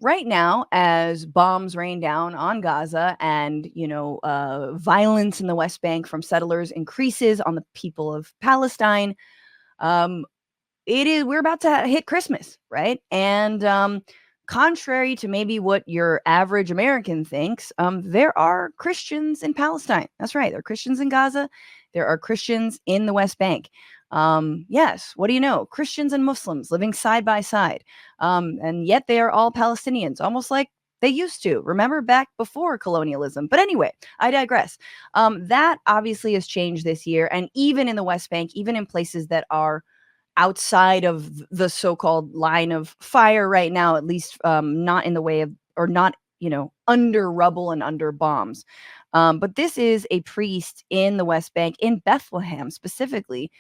right now, as bombs rain down on Gaza and, violence in the West Bank from settlers increases on the people of Palestine, um, we're about to hit Christmas, right? And contrary to maybe what your average American thinks, there are Christians in Palestine. That's right. There are Christians in Gaza. There are Christians in the West Bank. Yes, what do you know? Christians and Muslims living side by side. And yet they are all Palestinians, almost like they used to. Remember back before colonialism. But anyway, I digress. That obviously has changed this year. And even in the West Bank, even in places that are outside of the so-called line of fire right now, at least not in the way of, or not, under rubble and under bombs. But this is a priest in the West Bank, in Bethlehem specifically,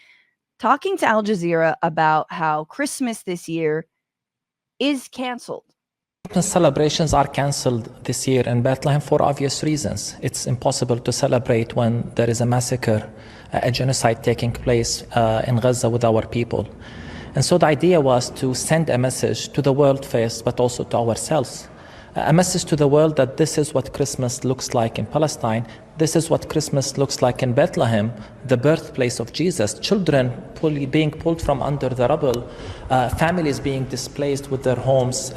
talking to Al Jazeera about how Christmas this year is canceled. Christmas celebrations are cancelled this year in Bethlehem for obvious reasons. It's impossible to celebrate when there is a massacre, a genocide taking place in Gaza with our people. And so the idea was to send a message to the world first, but also to ourselves. A message to the world that this is what Christmas looks like in Palestine. This is what Christmas looks like in Bethlehem, the birthplace of Jesus. Children being pulled from under the rubble, families being displaced with their homes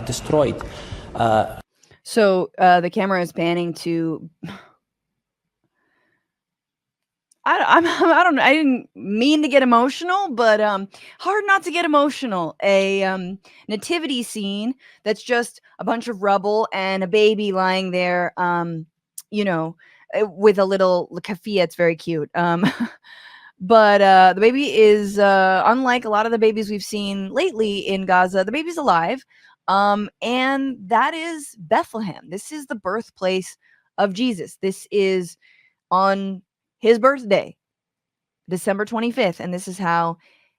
destroyed. So the camera is panning to... I don't know. I didn't mean to get emotional, but hard not to get emotional. A nativity scene that's just a bunch of rubble and a baby lying there, with a little kafia. It's very cute. But the baby is, unlike a lot of the babies we've seen lately in Gaza, the baby's alive. And that is Bethlehem. This is the birthplace of Jesus. This is on his birthday, December 25th. And this is how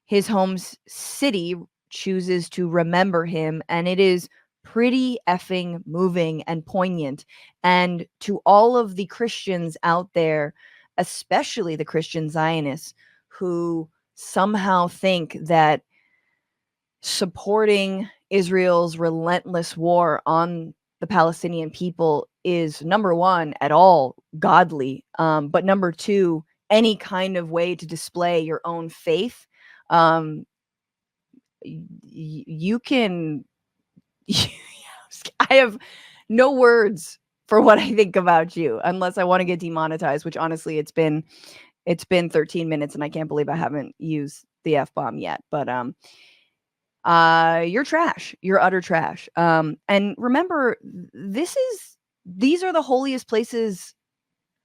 his home city chooses to remember him. And it is pretty effing moving and poignant. And to all of the Christians out there, especially the Christian Zionists, who somehow think that supporting Israel's relentless war on the Palestinian people is, number one, at all godly, but number two, any kind of way to display your own faith. You can... I have no words for what I think about you, unless I want to get demonetized, which honestly, it's been 13 minutes and I can't believe I haven't used the F-bomb yet. But you're trash. You're utter trash. And remember, these are the holiest places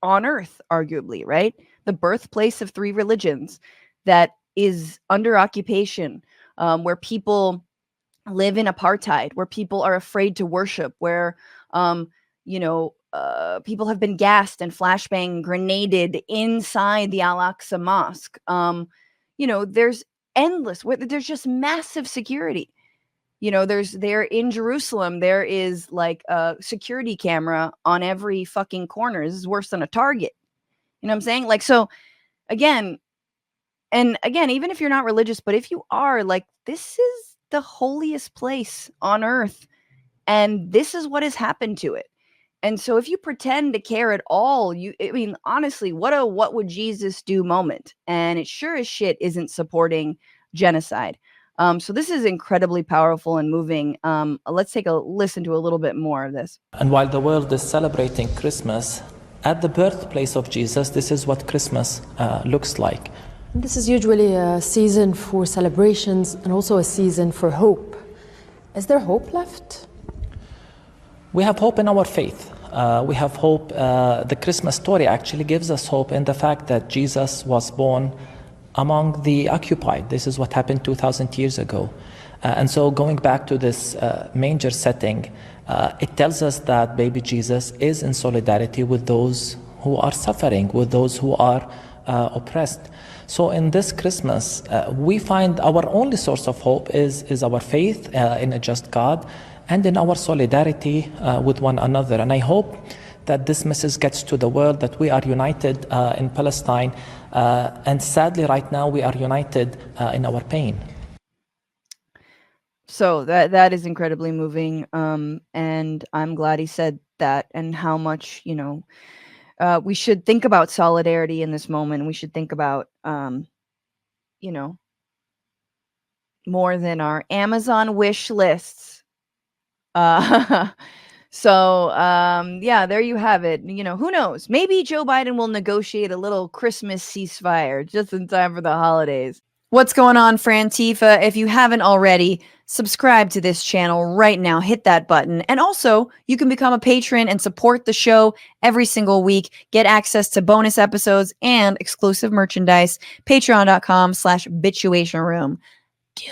on earth, arguably, right? The birthplace of three religions that is under occupation, where people live in apartheid, where people are afraid to worship, where people have been gassed and flashbang grenaded inside the Al-Aqsa Mosque. There's there's just massive security. There in Jerusalem, there is like a security camera on every fucking corner. This is worse than a Target. You know what I'm saying? Like, so again, even if you're not religious, but if you are, like, this is the holiest place on earth. And this is what has happened to it. And so if you pretend to care at all, honestly, what would Jesus do moment? And it sure as shit isn't supporting genocide. So this is incredibly powerful and moving. Let's take a listen to a little bit more of this. And while the world is celebrating Christmas, at the birthplace of Jesus, this is what Christmas looks like. This is usually a season for celebrations and also a season for hope. Is there hope left? We have hope in our faith. We have hope. The Christmas story actually gives us hope in the fact that Jesus was born among the occupied. This is what happened 2,000 years ago. And so going back to this manger setting, it tells us that baby Jesus is in solidarity with those who are suffering, with those who are oppressed. So in this Christmas, we find our only source of hope is our faith in a just God and in our solidarity with one another. And I hope that this message gets to the world, that we are united in Palestine. And sadly, right now, we are united in our pain. So that is incredibly moving. And I'm glad he said that, and how much, we should think about solidarity in this moment. We should think about, you know, more than our Amazon wish lists. So, yeah, there you have it. Who knows? Maybe Joe Biden will negotiate a little Christmas ceasefire just in time for the holidays. What's going on, Frantifa? If you haven't already, subscribe to this channel right now. Hit that button. And also, you can become a patron and support the show every single week. Get access to bonus episodes and exclusive merchandise. Patreon.com/Bitchuation Room. Do